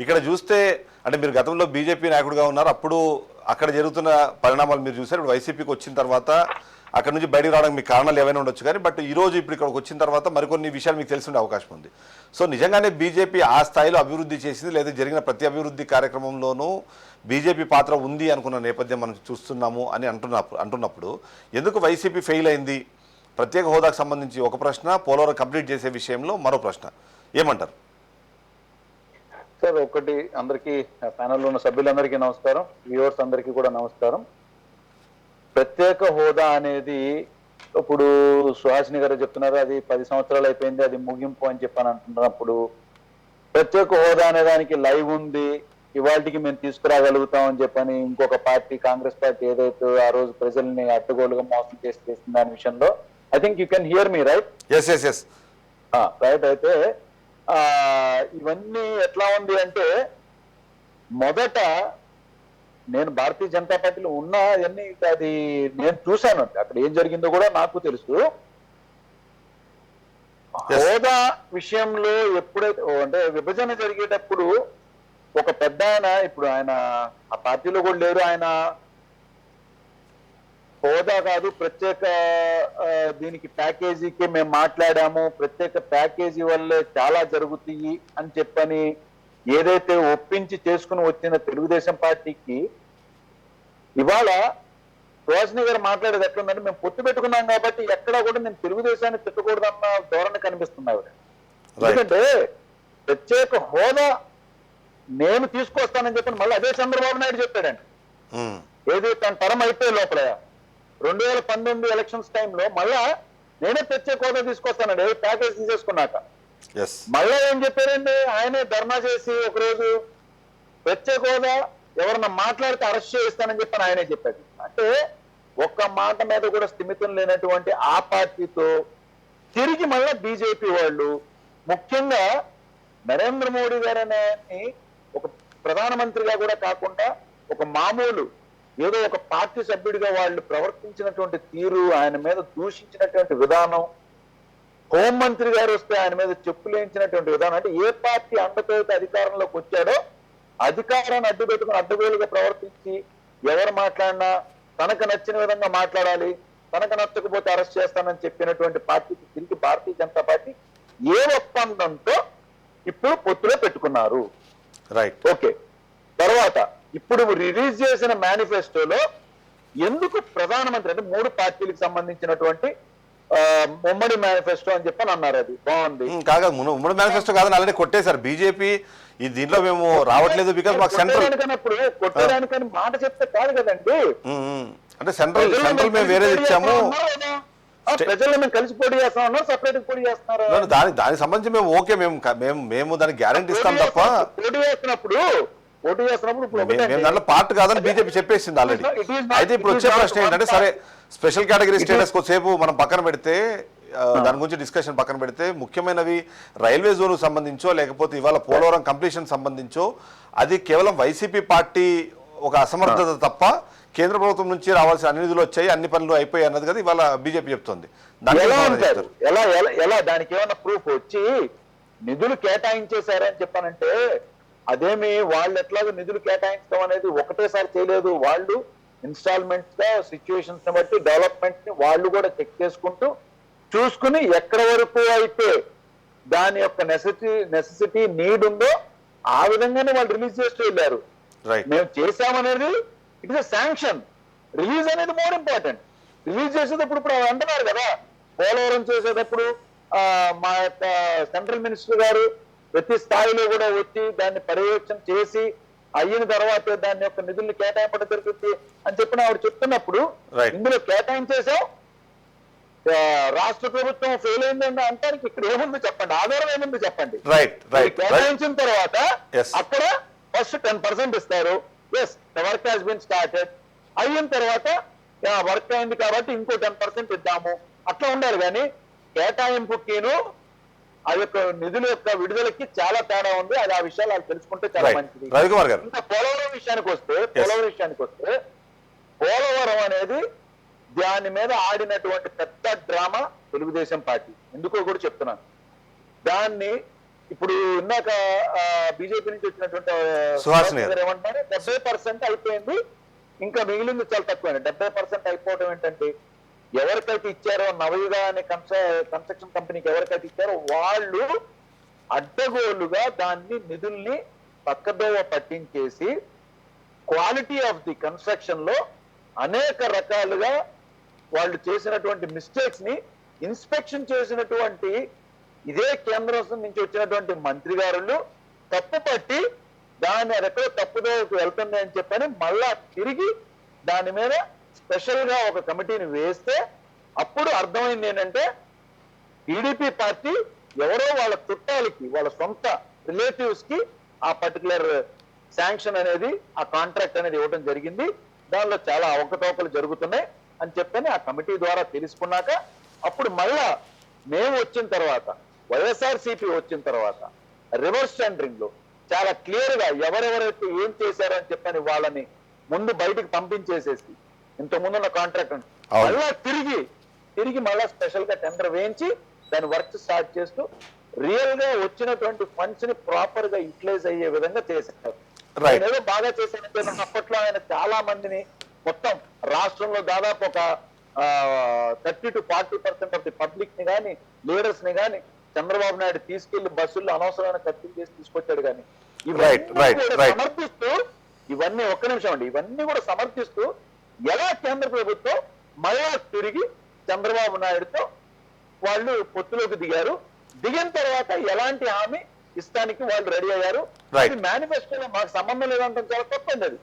ఇక్కడ చూస్తే అంటే మీరు గతంలో బీజేపీ నాయకుడిగా ఉన్నారు, అప్పుడు అక్కడ జరుగుతున్న పరిణామాలు మీరు చూసారు. ఇప్పుడు వైసీపీకి వచ్చిన తర్వాత అక్కడ నుంచి బయటకు రావడానికి మీకు కారణాలు ఏమైనా ఉండొచ్చు, కానీ బట్ ఈ రోజు ఇప్పుడు ఇక్కడికి వచ్చిన తర్వాత మరికొన్ని విషయాలు మీకు తెలిసి ఉండే అవకాశం ఉంది. సో నిజంగానే బీజేపీ ఆ స్థాయిలో అభివృద్ధి చేసింది, లేదా జరిగిన ప్రతి అభివృద్ధి కార్యక్రమంలోనూ బీజేపీ పాత్ర ఉంది అనుకున్న నేపథ్యం మనం చూస్తున్నాము అని అంటున్నప్పుడు ఎందుకు వైసీపీ ఫెయిల్ అయింది? ప్రత్యేక హోదాకు సంబంధించి ఒక ప్రశ్న, పోలవరం కంప్లీట్ చేసే విషయంలో మరో ప్రశ్న, ఏమంటారు సార్? ఒకటి, అందరికీ ప్యానెల్లో ఉన్న సభ్యులందరికీ నమస్కారం, వ్యూవర్స్ అందరికీ కూడా నమస్కారం. ప్రత్యేక హోదా అనేది ఇప్పుడు సుహాసిని గారు చెప్తున్నారు అది 10 సంవత్సరాలు అయిపోయింది, అది ముగింపు అని చెప్పని అంటున్నప్పుడు, ప్రత్యేక హోదా అనే దానికి లైవ్ ఉంది, ఇవాళకి మేము తీసుకురాగలుగుతాం అని చెప్పని ఇంకొక పార్టీ, కాంగ్రెస్ పార్టీ ఏదైతే ఆ రోజు ప్రజల్ని అడ్డగోలుగా మోసం చేసిన దాని విషయంలో I think you can hear me right? Yes yes yes right. అయితే ఇవన్నీ ఎట్లా ఉంది అంటే, మొదట నేను భారతీయ జనతా పార్టీలో ఉన్నా అవన్నీ అది నేను చూశాను, అక్కడ ఏం జరిగిందో కూడా నాకు తెలుసు. హోదా విషయంలో ఎప్పుడైతే అంటే విభజన జరిగేటప్పుడు ఒక పెద్ద ఆయన, ఇప్పుడు ఆయన ఆ పార్టీలో కూడా లేరు, ఆయన హోదా కాదు ప్రత్యేక దీనికి ప్యాకేజీకి మేము మాట్లాడాము, ప్రత్యేక ప్యాకేజీ వల్లే చాలా జరుగుతాయి అని చెప్పని ఏదైతే ఒప్పించి చేసుకుని వచ్చిన తెలుగుదేశం పార్టీకి ఇవాళ సుహాసిని గారు మాట్లాడేది ఎట్లుందంటే, మేము పొత్తు పెట్టుకున్నాం కాబట్టి ఎక్కడా కూడా నేను తెలుగుదేశాన్ని తిట్టకూడదన్న ధోరణి కనిపిస్తుంది ఆవిడ. ఎందుకంటే ప్రత్యేక హోదా నేను తీసుకొస్తానని చెప్పని మళ్ళీ అదే చంద్రబాబు నాయుడు చెప్పాడండి. ఏది తన టర్మ్ అయిపోయే లోపల 2019 ఎలక్షన్స్ టైంలో మళ్ళా నేనే ప్రత్యేక హోదా తీసుకొస్తానండి ప్యాకేజ్ తీసేసుకున్నాక. మళ్ళా ఏం చెప్పారండి, ఆయనే ధర్నా చేసి ఒకరోజు ప్రత్యేక హోదా ఎవరన్నా మాట్లాడితే అరెస్ట్ చేయిస్తానని చెప్పని ఆయనే చెప్పాడు. అంటే ఒక్క మాట మీద కూడా స్థిమితం లేనటువంటి ఆ పార్టీతో తిరిగి మళ్ళా బీజేపీ వాళ్ళు, ముఖ్యంగా నరేంద్ర మోడీ గారనే ఒక ప్రధానమంత్రిగా కూడా కాకుండా ఒక మామూలు ఏదో ఒక పార్టీ సభ్యుడిగా వాళ్ళు ప్రవర్తించినటువంటి తీరు, ఆయన మీద దూషించినటువంటి విధానం, హోంమంత్రి గారు వస్తే ఆయన మీద చెప్పులేయించినటువంటి విధానం, అంటే ఏ పార్టీ అండతో అధికారంలోకి వచ్చాడో అధికారాన్ని అడ్డు పెట్టుకుని అడ్డగోలుగా ప్రవర్తించి ఎవరు మాట్లాడినా తనకు నచ్చిన విధంగా మాట్లాడాలి, తనకు నచ్చకపోతే అరెస్ట్ చేస్తానని చెప్పినటువంటి పార్టీకి తిరిగి భారతీయ జనతా పార్టీ ఏ ఒప్పందంతో ఇప్పుడు పొత్తులో పెట్టుకున్నారు. Right, okay. తర్వాత ఇప్పుడు రిలీజ్ చేసిన మేనిఫెస్టోలో ఎందుకు ప్రధానమంత్రి అంటే 3 పార్టీలకు సంబంధించినటువంటి ఉమ్మడి మేనిఫెస్టో అని చెప్పని అన్నారు, అది బాగుంది. కాగా ఉమ్మడి మేనిఫెస్టో కాదని ఆల్రెడీ కొట్టేశారు బీజేపీ. ఈ దీంట్లో మేము రావట్లేదు బికాస్ మాకు సెంట్రల్ కొట్టడానికని మాట చెప్తే కాదు కదండి. అంటే సెంట్రల్ మేము వేరేది ఇచ్చాము, ప్రజల్లో మేము కలిసి పోటీ చేస్తా ఉన్నారు, సపరేట్ పోటీ చేస్తున్నారు. దానికి సంబంధించి మేము ఓకే, మేము దానికి గ్యారంటీ ఇస్తాం తప్ప పోటీ చేస్తున్నప్పుడు దాంట్లో పార్ట్ కాదని బీజేపీ చెప్పేసింది ఆల్రెడీ. అయితే ఇప్పుడు వచ్చే ప్రశ్న ఏంటంటే, సరే స్పెషల్ కేటగిరీ స్టేటస్ కొద్దిసేపు మనం పక్కన పెడితే, దాని గురించి డిస్కషన్ పక్కన పెడితే, ముఖ్యమైనవి రైల్వే జోన్కు సంబంధించో లేకపోతే ఇవాళ పోలవరం కంప్లీషన్ సంబంధించో అది కేవలం వైసీపీ పార్టీ ఒక అసమర్థత తప్ప కేంద్ర ప్రభుత్వం నుంచి రావాల్సిన అన్ని నిధులు వచ్చాయి, అన్ని పనులు అయిపోయాయి అన్నది కదా ఇవాళ బీజేపీ చెప్తుంది. ఎలా దానికి ఏమన్నా ప్రూఫ్ వచ్చి నిధులు కేటాయించేశారని చెప్పానంటే, అదేమి వాళ్ళు ఎట్లాగో నిధులు కేటాయించడం అనేది ఒకటేసారి చేయలేదు. వాళ్ళు ఇన్స్టాల్మెంట్స్ గా సిచ్యువేషన్స్ ని బట్టి డెవలప్మెంట్ ని వాళ్ళు కూడా చెక్ చేసుకుంటూ చూసుకుని ఎక్కడ వరకు అయితే దాని యొక్క నెసెసిటీ నీడ్ ఉందో ఆ విధంగానే వాళ్ళు రిలీజ్ చేస్తూ వెళ్ళారు. మేము చేశామనేది ఇట్ ఇస్ శాంక్షన్, రిలీజ్ అనేది మోర్ ఇంపార్టెంట్. రిలీజ్ చేసేటప్పుడు ఇప్పుడు అంటున్నారు కదా, పోలవరం చేసేటప్పుడు మా యొక్క సెంట్రల్ మినిస్టర్ గారు ప్రతి స్థాయిలో కూడా వచ్చి దాన్ని పర్యవేక్షణ చేసి అయిన తర్వాత దాని యొక్క నిధుల్ని కేటాయింపడం జరుగుతుంది అని చెప్పిన ఆవిడ చెప్తున్నప్పుడు, ఇందులో కేటాయించేసాం రాష్ట్ర ప్రభుత్వం ఫెయిల్ అయిందండి అంటానికి ఇక్కడ ఏముందో చెప్పండి, ఆధారం ఏముందో చెప్పండి. కేటాయించిన తర్వాత అక్కడ ఫస్ట్ 10% ఇస్తారు, yes the work has been started, అయిన తర్వాత వర్క్ అయింది కాబట్టి ఇంకో 10% ఇద్దాము, అట్లా ఉండాలి. కానీ కేటాయింపుకిను ఆ యొక్క నిధుల యొక్క విడుదలకి చాలా తేడా ఉంది. అది ఆ విషయాలు వాళ్ళు తెలుసుకుంటే చాలా మంచిది. ఇంకా పోలవరం విషయానికి వస్తే పోలవరం అనేది దాని మీద ఆడినటువంటి పెద్ద డ్రామా తెలుగుదేశం పార్టీ. ఎందుకో కూడా చెప్తున్నాను, దాన్ని ఇప్పుడు ఇందాక బీజేపీ నుంచి వచ్చినటువంటి సుహాసిని గారు. ఏమంటారు 70% అయిపోయింది, ఇంకా మిగిలింది చాలా తక్కువ. 70% అయిపోవడం ఏంటంటే ఎవరికైతే ఇచ్చారో నవయుగ అనే కన్స్ట్రక్షన్ కంపెనీకి ఎవరికైతే ఇచ్చారో వాళ్ళు అడ్డగోలుగా దాన్ని నిధుల్ని పక్కదోవ పట్టించేసి క్వాలిటీ ఆఫ్ ది కన్స్ట్రక్షన్ లో అనేక రకాలుగా వాళ్ళు చేసినటువంటి మిస్టేక్స్ ని ఇన్స్పెక్షన్ చేసినటువంటి ఇదే కేంద్రం నుంచి వచ్చినటువంటి మంత్రి గారులు తప్పుపట్టి దాన్ని అదెక్కడో తప్పుదోవకు వెళ్తుంది అని చెప్పని మళ్ళా తిరిగి దాని మీద స్పెషల్ గా ఒక కమిటీని వేస్తే అప్పుడు అర్థమైంది ఏంటంటే టీడీపీ పార్టీ ఎవరో వాళ్ళ చుట్టాలకి వాళ్ళ సొంత రిలేటివ్స్ కి ఆ పర్టికులర్ శాంక్షన్ అనేది ఆ కాంట్రాక్ట్ అనేది ఇవ్వడం జరిగింది, దానిలో చాలా అవకతవకలు జరుగుతున్నాయి అని చెప్పని ఆ కమిటీ ద్వారా తెలుసుకున్నాక అప్పుడు మళ్ళా మేము వచ్చిన తర్వాత వైఎస్ఆర్సీపీ వచ్చిన తర్వాత రివర్స్ టెండరింగ్ లో చాలా క్లియర్ గా ఎవరెవరైతే ఏం చేశారో అని చెప్పని వాళ్ళని ముందు బయటికి పంపించేసేసి ఇంతకుముందు ఉన్న కాంట్రాక్ట్ మళ్ళా తిరిగి మళ్ళా స్పెషల్ గా టెండర్ వేయించి దాని వర్క్ స్టార్ట్ చేస్తూ రియల్ గా వచ్చినటువంటి ఫండ్స్ ని ప్రాపర్ గా యూటిలైజ్ అయ్యే విధంగా చేశారు. ఆయన ఏదో బాగా చేశారంటే అప్పట్లో ఆయన చాలా మందిని మొత్తం రాష్ట్రంలో దాదాపు ఒక 30 to 40% ఆఫ్ ది పబ్లిక్ ని కానీ లీడర్స్ ని కానీ చంద్రబాబు నాయుడు తీసుకెళ్లి బస్సుల్లో అనవసరమైన ఖర్చులు చేసి తీసుకొచ్చాడు. కానీ సమర్థిస్తూ ఇవన్నీ ఒక్క నిమిషం అండి, ఇవన్నీ కూడా సమర్థిస్తూ ఎలా కేంద్ర ప్రభుత్వం మళ్ళా తిరిగి చంద్రబాబు నాయుడుతో వాళ్ళు పొత్తులోకి దిగారు, దిగిన తర్వాత ఎలాంటి హామీ ఇస్తానికి వాళ్ళు రెడీ అయ్యారు. మేనిఫెస్టోలో మాకు సంబంధం లేదంటే చాలా తప్పండి అది.